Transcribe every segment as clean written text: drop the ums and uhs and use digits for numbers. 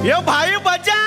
यो भाई बचा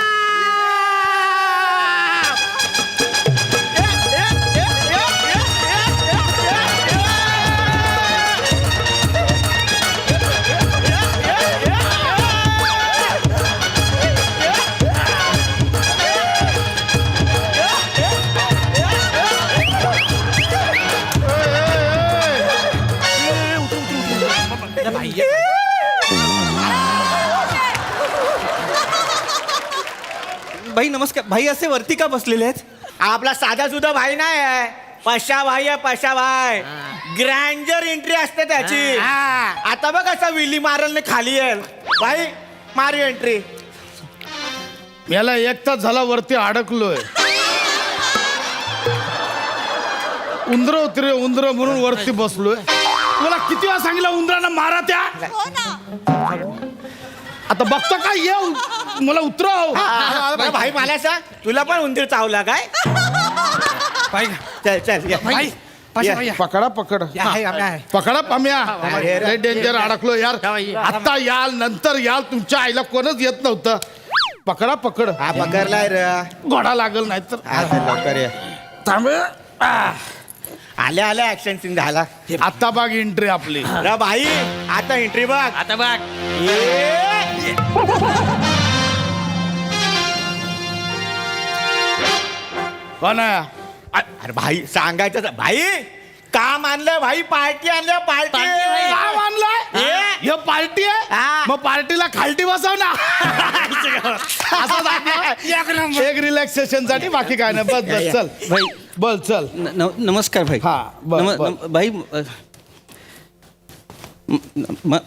भाई नमस्कार. भाई असे वरती का बसलेले आहेत? आपला साधा सुद्धा भाई नाही आहे. पशा भाई आहे, पशा भाई. ग्रँजर एंट्री असते त्याची. आता बघ असा विली मारलने खाली येईल भाई. मारी एंट्री. याला एक तास झाला वरती अडकलोय. उंदर होती रे उंदर म्हणून वरती बसलोय. तुला किती वेळा सांगितलं उंदरांना मारा त्या. आता बघतो काय येऊ मला उतरव. भाई मला सांग तुला पण उंदीर चावला काय? भाई चल चल ये. भाई पाशा भाई पकडा पकड पकडा पाम्या. लय डेंजर अडकलो यार. आता याल नंतर याल. तुमच्या आईला कोणच येत नव्हतं. पकडा पकड. हा पकडलाय रे. घोडा लागल नाही तर हा चल लवकर ये. थांब. आल्या आल्या ऍक्शन सीन झाला. आता बघ एंट्री आपली. रा भाई आता एंट्री बघ. आता बघ. कोण आहे? अरे भाई सांगायचं भाई काम आणलं भाई. पार्टी आणलं पार्टी. काम आणलंय हे पार्टी आहे. हा. मग पार्टीला खालटी बसव ना. असं दाखव. एक रिलॅक्सेशन साठी बाकी काय नाही. बस बस चल भाई बोल चल. नमस्कार भाई. हा, बोल. भाई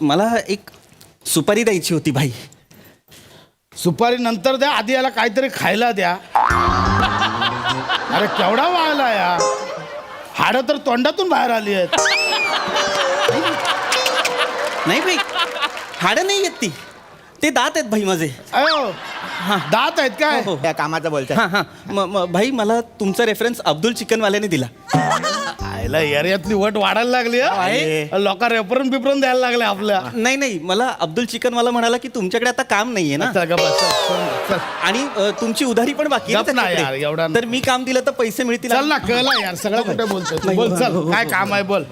मला एक सुपारी द्यायची होती भाई. सुपारी नंतर द्या. आधी याला काहीतरी खायला द्या. अरे केवढा वाळला या. हाडं तर तोंडातून बाहेर आली आहेत. नाही भाई हाडं नाही येत ती. ते दात आहेत भाई माझे. अयो दात आहेत काय? हो, हो. त्या कामाचं बोलतोय. हा हा भाई मला तुमचा रेफरन्स अब्दुल चिकनवाल्याने दिला. आयला एरियातली वट वाढायला लागली. लोक रेफरन बिफरन द्यायला लागले आपल्या. नाही नाही मला अब्दुल चिकनवाला म्हणाला की तुमच्याकडे आता काम नाहीये ना. चल गं बस, चल, चल. आणि तुमची उधारी पण बाकी आहे गप ना त्याच्याकडे. यार, एवढा तर मी काम दिलं तर पैसे मिळतील. चल ना कळला यार सगळं कुठे बोलतोय तू. बोल चल काय काम आहे बोल.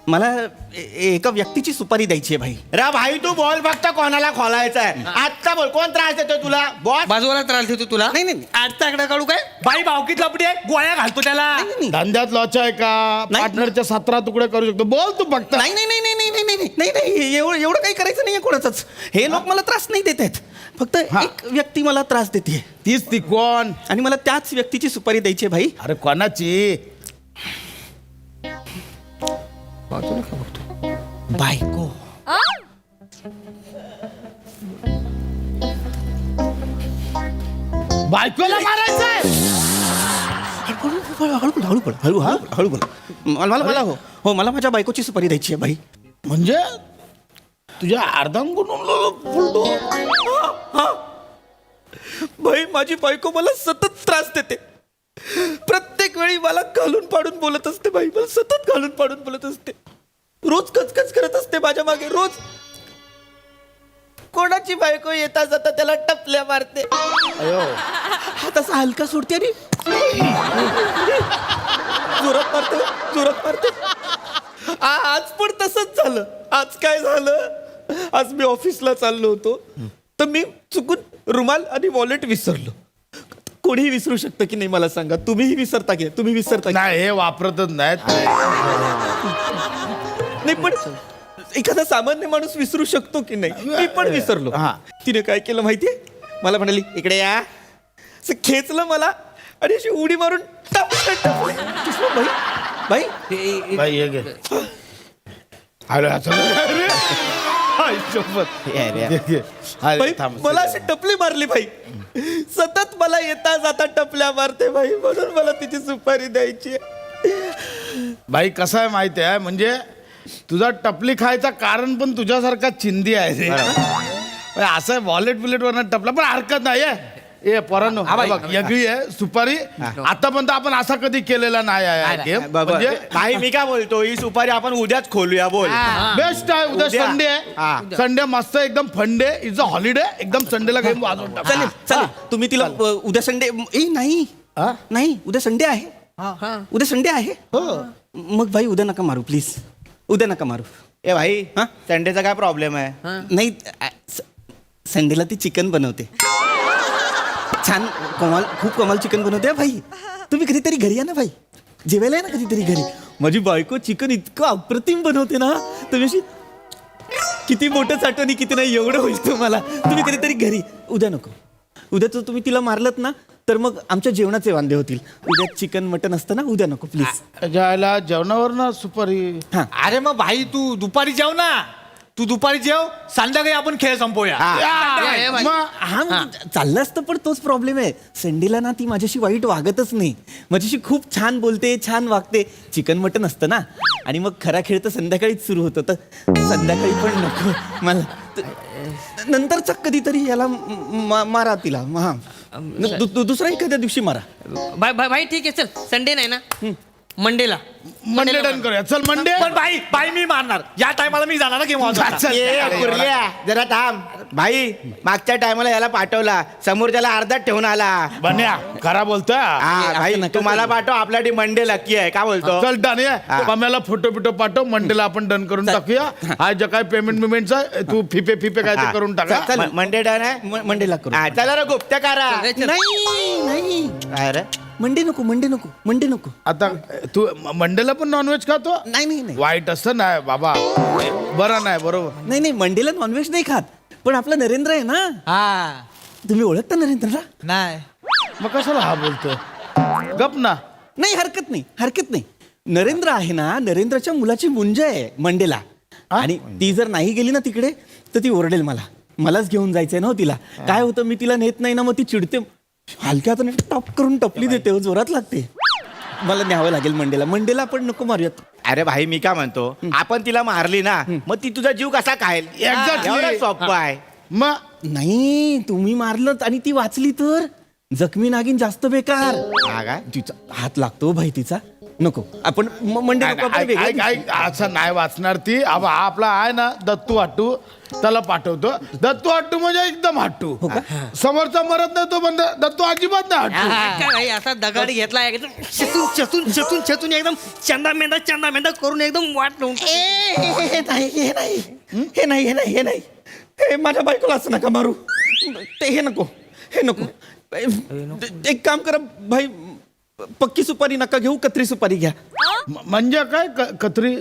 मला एका व्यक्तीची सुपारी द्यायची आहे भाई. रा भाई तू बोल फक्त कोणाला खोलायचा आहे. आत्ता बोल कोण त्रास देतो तुला. बॉस बाजूला त्रास देतो तुला. नाही नाही आजचा आकडा काढू काय? बाई भावकीत लपडी आहे. गोळ्या घालतो त्याला. नाही धंद्यात लॉच आहे का? नाही. पार्टनरच्या 17 तुकडे करू शकतो. बोल तू फक्त. नाही नाही नाही नाही नाही नाही नाही नाही एवढं काही करायचं नाहीये कोणाचंच. हे लोक मला त्रास नाही देत आहेत. फक्त एक व्यक्ती मला त्रास देते. तीच ती कोण? आणि मला त्याच व्यक्तीची सुपारी द्यायची आहे भाई. अरे कोणाची? बायको. बायकोला मारायचंय? हळू बोल हळू बोल. मला हो हो मला माझ्या बायकोची सुपारी द्यायची आहे भाई. म्हणजे तुझ्या अर्धांगून भाई माझी बायको मला सतत त्रास देते. प्रत्येक वेळी मला घालून पाडून बोलत असते भाई. मला सतत घालून पाडून बोलत असते. रोज कचकच करत असते माझ्या मागे. रोज कोणाची बायको येता जाता त्याला टपल्या मारते. हात असा हलका सोडते आणि जोरात मारते. आज पण तसंच झालं. आज काय झालं? आज मी ऑफिसला चाललो होतो तर मी चुकून रुमाल आणि वॉलेट विसरलो. कोणीही विसरू शकतं की नाही मला सांगा. तुम्हीही विसरता की तुम्ही विसरता की नाही हे वापरतच नाहीत. नाही पण एखादा सामान्य माणूस विसरू शकतो की नाही. मी पण विसरलो. हा. तिने काय केलं माहितीये? मला म्हणाली इकडे या. असं खेचलं मला आणि अशी उडी मारून टपलं. भाई भाई बाई हे घे. अरे अरे. आई शपथ. घे, घे. अरे, भाई थांब. मला अशी टपली मारली भाई. सतत मला येता जाता टपल्या मारते भाई. म्हणून मला तिची सुपारी द्यायची. बाई कसं आहे माहिती आहे म्हणजे तुझा टपली खायचा कारण पण तुझ्यासारखा चिंदी आहे रे. असं वॉलेट बिलेट वरनं टपला पण हरकत नाही. ए पोरांनो हा, बाई. बघ वेगळी आहे सुपारी आतापर्यंत आपण असा कधी केलेला नाही आहे गेम म्हणजे भाई मी काय बोलतो ही सुपारी आपण उद्याच खोलूया बोल बेस्ट आहे उद्या उद्या. संडे हा. आहे संडे मस्त एकदम फंडे इज अ हॉलिडे एकदम संडेला गेम वाजवून टाकू. चालेल चालेल तुम्ही तिला उद्या संडे नाही नाही उद्या संडे आहे उद्या संडे आहे मग भाई उद्या नका मारू प्लीज उद्या नका मारू ए भाई हा? संडेचा काय प्रॉब्लेम आहे नाही संडेला ती चिकन बनवते छान कमाल खूप कमाल चिकन बनवते हा भाई तुम्ही कधीतरी घरी या ना भाई जेवायला या ना कधीतरी घरी माझी बायको चिकन इतकं अप्रतिम बनवते ना तुम्ही अशी किती मोठं साठवणी किती नाही एवढं होईल तुम्हाला तुम्ही कधीतरी घरी उद्या नको उद्या तर तुम्ही तिला मारलत ना तर मग आमच्या जेवणाचे वांदे होतील उद्या चिकन मटन असतं ना उद्या नको प्लीज जायला जेवणावर ना सुपारी हां अरे मग भाई तू दुपारी जेव ना तू दुपारी जेव संध्याकाळी आपण खेळ संपवूया मग हा म्हणजे चाललं असतं पण तोच प्रॉब्लेम आहे संडेला ना ती माझ्याशी वाईट वागतच नाही माझ्याशी खूप छान बोलते छान वागते चिकन मटन असतं ना आणि मग खरा खेळ तर संध्याकाळीच सुरू होतो तर संध्याकाळी पण नको मला नंतरचा कधीतरी याला मारा तिला हा दुसरा एखाद्या दिवशी मारा भाई ठीक आहे चल संडे नाही ना मंडेला मंडे डन करूया चल मंडे पण भाई मी मारणार या टायमाला मी जाणार ना गेम वाजवायला. ए, कुर्ल्या, जरा थांब भाई मागच्या टायमाला याला पाठवला समोर त्याला अर्धात ठेवून आला बन्या खरा बोलतोय हा भाई नका तुम्हाला करू. पाठव आपल्यासाठी मंडे लकी आहे का बोलतो चल डन हा. आहे पम्याला फोटो बिटो पाठव मंडेला आपण डन करून टाकूया आज जे काय पेमेंट बिमेंटचा तू फिपे काय ते करून टाका मंडे डन आहे मंडेला करू हा, चला रे गुप्त करा नाही नाही काय रे मंडे नको आता तू मंडेला पण नॉनव्हेज खातो नाही नाही नाही वाईट असं नाही बाबा बरं नाही बरोबर नाही मंडेला नॉनव्हेज नाही खात पण आपला नरेंद्र आहे ना हा तुम्ही ओळखता नरेंद्रला नाही मग कशाला हा बोलतोय गप ना नाही हरकत नाही नरेंद्र आहे ना नरेंद्रच्या मुलाची मुंज आहे मंडेला आणि ती जर नाही गेली ना तिकडे तर ती ओरडेल मलाच घेऊन जायचंय ना हो तिला काय होतं मी तिला नेत नाही ना मग ती चिडते हलक्यात टॉप करून टपली देते हो, जोरात लागते मला न्यावं लागेल मंडेला आपण नको मारूयात अरे भाई मी काय म्हणतो आपण तिला मारली ना मग ती तुझा जीव कसा खाईल Exactly. एवढं सोपं आहे मग नाही तुम्ही मारलं आणि ती वाचली तर जखमी नागिन जास्त बेकार हा काय तिचा हात लागतो भाई तिचा नको आपण मंडे नको आपण वेगळ्या दिवशी. असं नाही वाचणार ती अब हा आपला आहे ना दत्तू हट्टू त्याला पाठवतो दत्तू हट्टू म्हणजे एकदम हट्टू समोरचा मरत नाही तो पण दत्तू अजिबात नाही हट्टू भाई असा दगड घेतला एकदम चतून एकदम चंदा मेंदा करून एकदम वाट लावून हे नाही हे माझ्या बायकोला असं नका मारू हे नको एक काम करा भाई पक्की सुपारी नका घेऊ कत्री सुपारी घ्या म्हणजे काय कत्री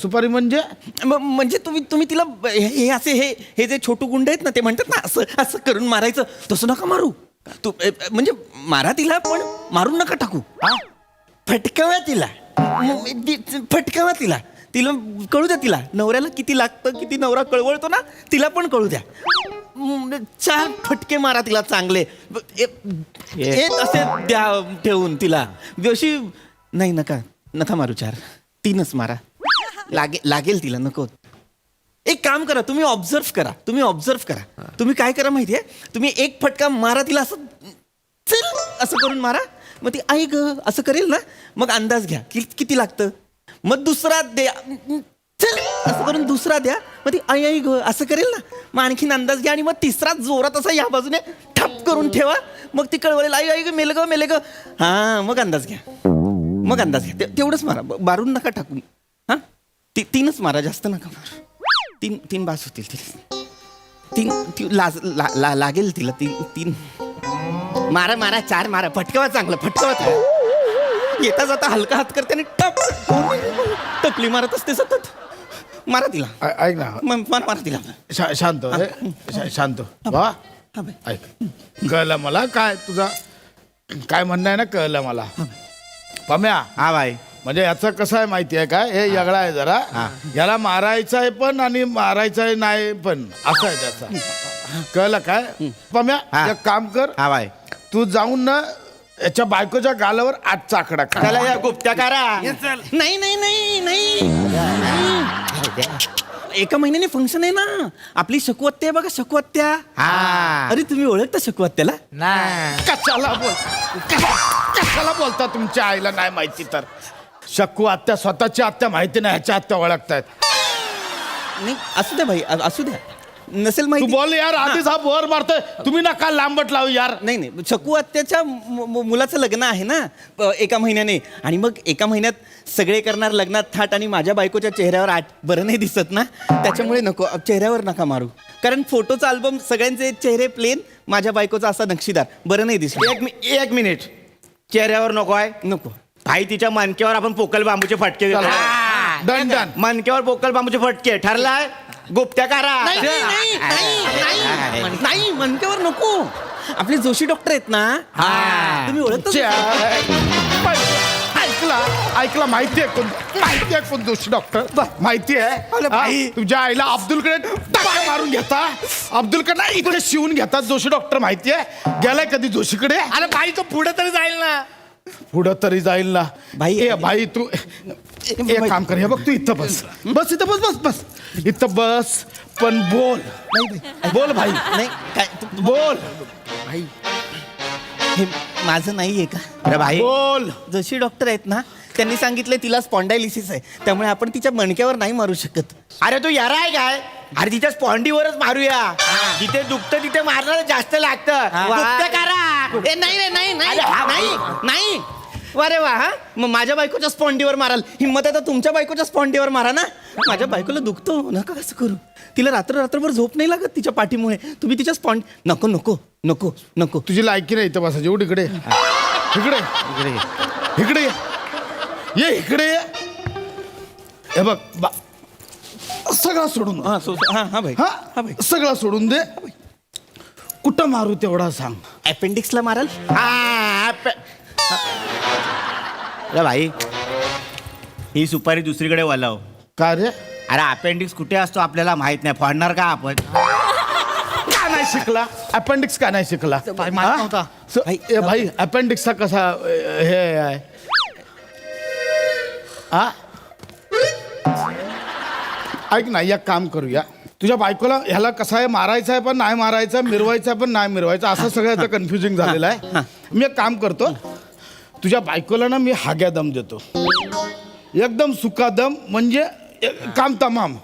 सुपारी म्हणजे म्हणजे तुम्ही तिला हे असे हे जे छोटू गुंड आहेत ना ते म्हणतात ना असं करून मारायचं तसं नका मारू म्हणजे मारा तिला पण मारून नका टाकू फटकावा तिला कळू द्या तिला नवऱ्याला किती लागतं किती नवरा कळवळतो ना तिला पण कळू द्या 4 फटके मारा तिला चांगले असे द्या ठेवून तिला अशी नाही नका मारू 4 3च मारा लागेल तिला नको एक काम करा तुम्ही ऑब्झर्व करा तुम्ही काय करा माहितीये तुम्ही एक फटका मारा तिला असं चल असं करून मारा मग ती आई ग असं करेल ना मग अंदाज घ्या किती लागतं मग दुसरा द्या चल असं करून दुसरा द्या मग ती आई ग असं करेल ना मग आणखीन अंदाज घ्या आणि मग तिसरा जोरात असा या बाजूने ठप करून ठेवा मग ती कळवळेल आई ग मेल ग हा मग अंदाज घ्या तेवढंच मारा मारून नका टाकून हा 3च मारा जास्त नका मारा 3 बास होतील 3 लागेल तिला 3 मारा 4 मारा फटकावा चांगला येता जाता हलका हात करते आणि टपली मारत असते सतत मारा तिला ऐक ना मारा तिला शांत वा ऐक कळलं मला काय तुझा काय म्हणणं आहे ना कळलं मला पम्या हा भाई म्हणजे याचं कसं आहे माहिती आहे काय हे वेगळा आहे जरा याला मारायचं आहे पण आणि मारायचं आहे नाही पण असं आहे त्याचा कळलं काय पम्या एक काम कर हा भाई तू जाऊन ना याच्या बायकोच्या गालावर 8 चाकडा खा. चला या गुप्त्या करा नाही एका महिन्याने फंक्शन आहे ना आपली शकवत्या आहे बघा शकवत्या. हा. अरे तुम्ही ओळखता शकवत्याला? कशाला बोलता तुमच्या आईला नाही माहिती तर? शकू आत्या स्वतःची आत्या माहिती नाही, ह्याच्या आत्या ओळखतायत. नाही असू द्या भाई असू द्या, नसेल तू माहिती. बोल यार, आधीच हा वर मारतोय. तुम्ही नका लांबट लावू यार. नाही शकू आत्याच्या मुलाचं लग्न आहे ना एका महिन्याने, आणि मग एका महिन्यात सगळे करणार लग्नात थाट, आणि माझ्या बायकोच्या चेहऱ्यावर बरं नाही दिसत ना, त्याच्यामुळे नको, चेहऱ्यावर नका मारू. कारण फोटोचा अल्बम सगळ्यांचे चेहरे प्लेन, माझ्या बायकोचा असा नक्षीदार, बरं नाही दिसत. एक मिनिट, चेहऱ्यावर नको आहे? नको. भाई तिच्या मनक्यावर आपण पोकल बांबूचे फटके देतो. Done done. मनक्यावर पोकल बांबूचे फटके ठरलाय. गुप्त्या कारा. नाही मनक्यावर नको. आपले जोशी डॉक्टर आहेत ना, तुम्ही ओळखता? ऐकला माहितीये कोण दोषी डॉक्टर? माहिती आहे तुझ्या आईला अब्दुलकडे टाका मारून घेता, अब्दुलकडे इकडे शिवून घेतात जोशी डॉक्टर. माहितीये गेलाय कधी जोशीकडे? अरे भाई तो पुढे तरी जाईल ना. पुढं तरी जाईल ना भाई. ए भाई तू एक काम कर, हे बघ तू इथं बस इथं बस इथं बस, पण बोल भाई, नाही काय बोल हे माझं नाहीये का? अरे भाई बोल. जोशी डॉक्टर आहेत ना, त्यांनी सांगितलं तिला स्पॉन्डायलिसिस आहे, त्यामुळे आपण तिच्या मणक्यावर नाही मारू शकत. अरे तू यारा आहे काय? अरे तिच्या स्पॉन्डीवरच मारूया. जिथे दुखतं तिथे मारणार जास्त लागतं. गुप्त्या कारा. नाही रे नाही नाही अरे हा, नाही नाही. अरे वा, हा मग माझ्या बायकोच्या स्पॉन्डीवर माराल, हिंमत आहे तर तुमच्या बायकोच्या स्पॉन्डीवर मारा ना. माझ्या बायकोला दुखतो, नका कसं करू. तिला रात्रभर झोप नाही लागत तिच्या पाठीमुळे. तुम्ही तिच्या नको नको नको नको. तुझी लायकी नाही इथं बसायची. एवढी इकडे ये इकडे ये. हे बघ सगळं सोडून हा हा भाई. हा सगळं सोडून दे. कुठं मारू तेवढा सांग. अपेंडिक्सला माराल? अरे भाई ही सुपारी दुसरीकडे वळव. का रे? अरे अपेंडिक्स कुठे असतो आपल्याला माहित नाही, फोडणार का आपण? का नाही शिकला अपेंडिक्स? का नाही शिकला? माहित नव्हता. भाई अपेंडिक्सचा कसा हे आहे? हा ऐक ना, एक काम करूया. तुझ्या बायकोला ह्याला कसं आहे, मारायचं आहे पण नाही मारायचं, मिरवायचं आहे पण नाही मिरवायचं, असं सगळं कन्फ्युजिंग झालेलं आहे. मी एक काम करतो, तुझ्या बायकोला ना मी हाग्या दम देतो, एकदम सुका दम, म्हणजे काम तमाम.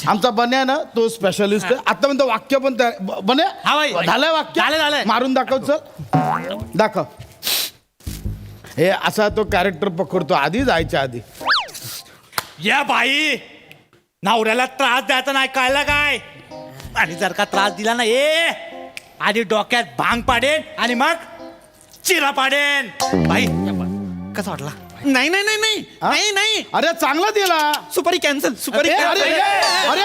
आमचा बन्या ना तो स्पेशलिस्ट आहे. आता म्हणतो वाक्य पण बन्या हा भाई. झालंय वाक्य? झालंय. मारून दाखव. चल दाखव. हे असा तो कॅरेक्टर पकडतो आधी जायच्या आधी. या बाई, नवऱ्याला त्रास द्यायचा नाही, कळलं काय? आणि जर का त्रास दिला ना, आधी डोक्यात भांग पाडेन आणि मग चिरा पाडेन. बाई कसा वाटला? नाही नाही नाही नाही हा? नाही नाही. अरे चांगला दिला. सुपारी कॅन्सल. सुपारी अरे अरे cancel. अरे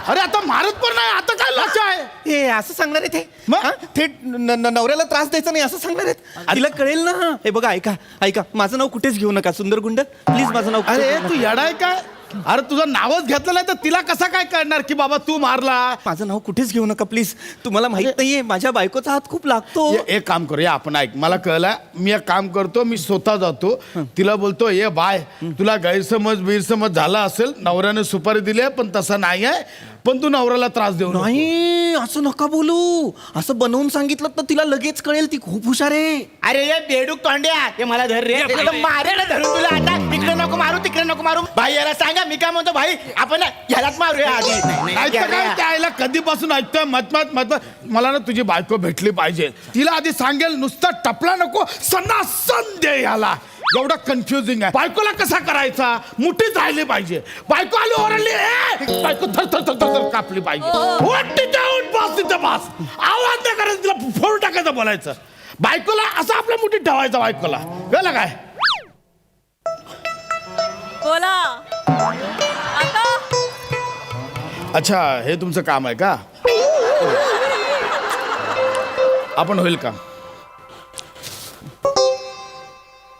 अरे आता मारत पण नाही, आता काय लक्ष आहे? हे असं सांगणार आहे ते? मग? हा? थेट नवऱ्याला त्रास द्यायचा नाही असं सांगणार आहेत? तिला कळेल ना. हे बघा, ऐका माझं नाव कुठेच घेऊ नका, सुंदर गुंड प्लीज, माझं नाव कुठेच अरे घेऊ तू नका. येडाय काय? अरे तुझं नावच घेतलं नाही तर तिला कसा काय कळणार की बाबा तू मारला? माझं नाव कुठेच घेऊ नका प्लीज. तुम्हाला माहित नाहीये माझ्या बायकोचा हात खूप लागतो. एक काम करूया आपण, ऐक मला कळलं. मी एक काम करतो, मी स्वतः जातो, तिला बोलतो ये बाय, तुला गैरसमज झाला असेल, नवऱ्याने सुपारी दिली आहे पण तसं नाही आहे, पण तू नवऱ्याला त्रास देऊ नको. नाही असं नका बोलू. असं बनवून सांगितलं तर तिला लगेच कळेल, ती खूप हुशार आहे. अरे ये बेडूक तोंड्या, हे मला धर रे. मारेला धरून तुला आता. इकडे नको मारू, तिकडे नको मारू. भाई याला सांगा, मी काय म्हणतो भाई, आपण ह्यालाच मारूया आधी. ऐकतं काय त्याला कधीपासून ऐकतोय मत मला ना तुझी बायको भेटली पाहिजे. तिला आधी सांगेल, नुसता टपला नको, सन्नासन दे याला. एवढा कन्फ्युजिंग आहे. बायकोला कसा करायचा? मुठीच राहिली पाहिजे. बायको आली ओरडली, बायको थर कापली पाहिजे. उठ तिथे, उठ बस तिथे बस. आवाज नाही करायचं, तिला फोड टाकायचं, बोलायचं. बायकोला असं आपल्या मुठीत ठेवायचं. बायकोला कळलं काय? बोला आता. अच्छा, हे तुमचं काम आहे का? आपण होईल का?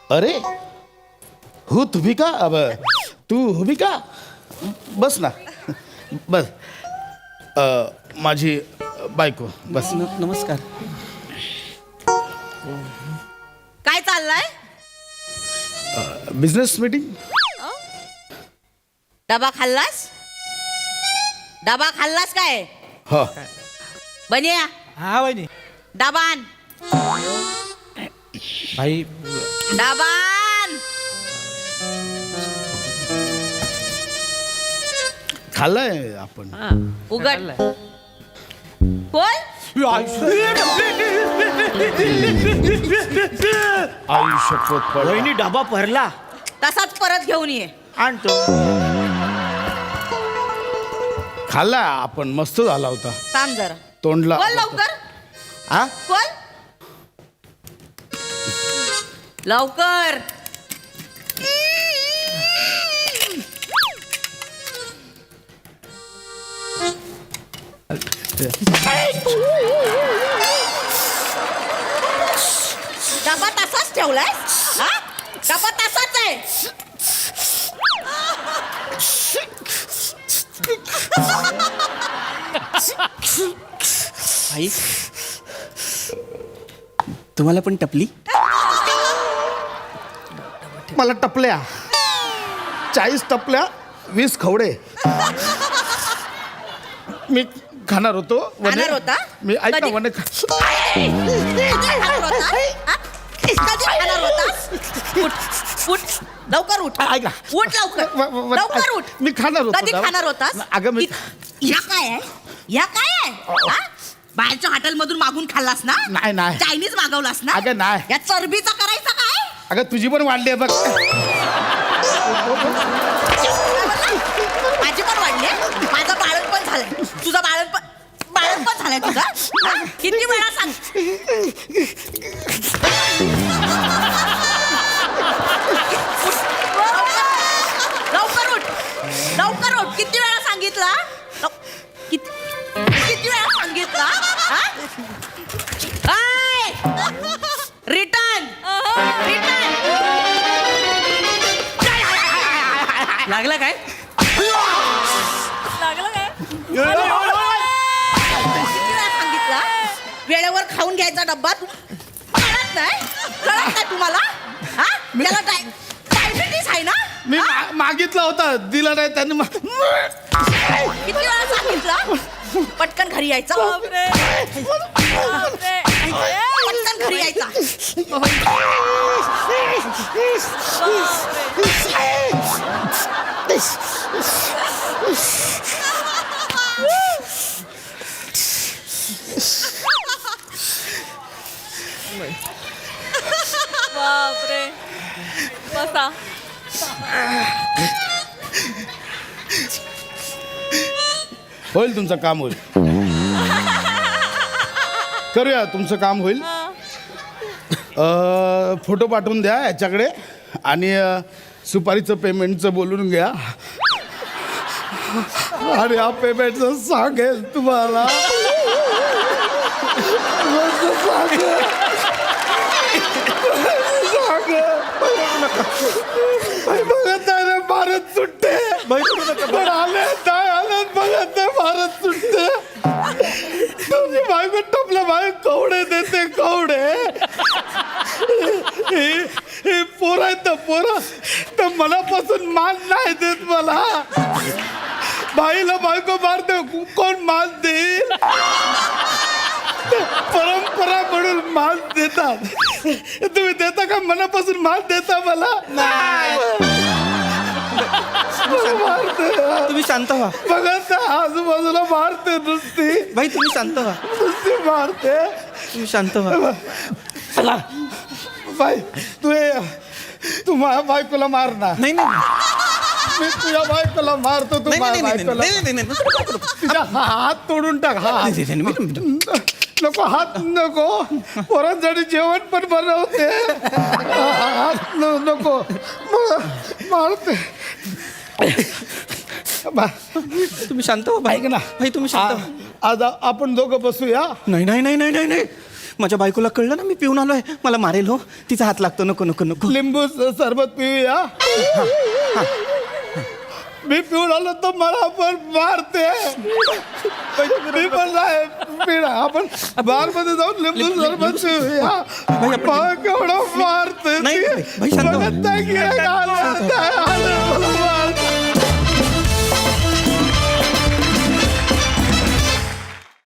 अरे हो तुम्ही का? अब तू उभी का? बस ना, बस. माझी बायको बस. नमस्कार. काय चाललंय? Business meeting. डबा खाल्लास? डबा खाल्लास काय हो बनिया हा वहिनी डबान भाई डबान खाल्लंय आपण उघड बोल आई शपथ पड वहिनी डबा भरला तसाच परत घेऊन ये आणतो खाल्लाय आपण मस्त झाला होता थांब जरा तोंडला बोल लवकर हा बोल लवकर डबा तसाच ठेवलाय हा डबा तसाच आहे आई तुम्हाला पण टपली मला टपल्या 40 टपल्या 20 खवडे मी खाणार होतो खाणार होता? मी ऐक ना कधी? म्हणे कधी खाणार होता? हा? कधी खाणार होता? उठ लवकर उठ ऐक ना. उठ लवकर लवकर उठ मी खाणार होतो कधी जरा. खाणार होतास अगं मी ह्या काय आहे ह्या काय आहे हा? बाहेरच्या हॉटेलमधून मागून खाल्लास ना नाही, नाही. चायनीज मागवलास ना अगं, नाही. या चरबीचा करायचा काय अगं तुझी पण वाढली आहे बघ माझी पण वाढली माझं बाळण पण झालंय तुझं बाळण पण झालंय तुझा हा? किती वेळा सांग लवकर उठ किती वेळा सांगितला किती वेळा सांगितला रिटर्न लागला काय लागलं काय किती वेळा सांगितला वेळेवर खाऊन घ्यायचा डब्बा तू कळत नाही तुम्हाला हा त्याला डायबिटीस आहे ना मी मागितला होता दिला नाही त्यांनी किती वेळा सांगितलं पटकन घरी यायचं पटकन घरी यायचा बापरे बसा होईल तुमचं काम होईल करूया तुमचं काम होईल फोटो पाठवून द्या याच्याकडे आणि सुपारीचं पेमेंटचं बोलून घ्या आणि या पेमेंटचं सांगेल तुम्हाला बघत नाही रे भारत सुटते पण आले नाही आले बघत नाही भारत सुटते तुझी बायको टपल्या बाय कवडे देते कवडे हे पोर आहेत ना पोरं तर मनापासून मान नाही देत मला बाईला बायको मारते कोण मान देईल परंपरा म्हणून मान देतात तुम्ही देता का मनापासून मान देता मला तुम्ही शांत व्हा बघत आजूबाजूला मारते नुसती भाई तुम्ही शांत व्हा नुसती मारते तुम्ही शांत व्हा बाई तू माझ्या बायकोला मार ना नाही नाही मी तुझ्या बायकोला मारतो तू नाही माझ्या नाही बायकोला नाही नाही नाही तिचा हात तोडून टाक हात नको हात नको पोरांसाठी जेवण पण बनवते हात नको मारते तुम्ही शांत व्हा ऐक ना भाई तुम्ही शांत व्हा आज आपण दोघं बसूया नाही नाही नाही नाही नाही नाही माझ्या बायकोला कळलं ना मी पिऊन आलोय मला मारेल हो तिचा हात लागतो नको नको नको लिंबू सरबत पिऊया मी पिऊन आलो तर मला पण मारते मी पण नाही पिणार आपण बार मध्ये जाऊन लिंबू सरबत पिऊया केवढं मारते नाही, भाई, शांत व्हा. बघत नाही की आलं, आलं, मला मारते.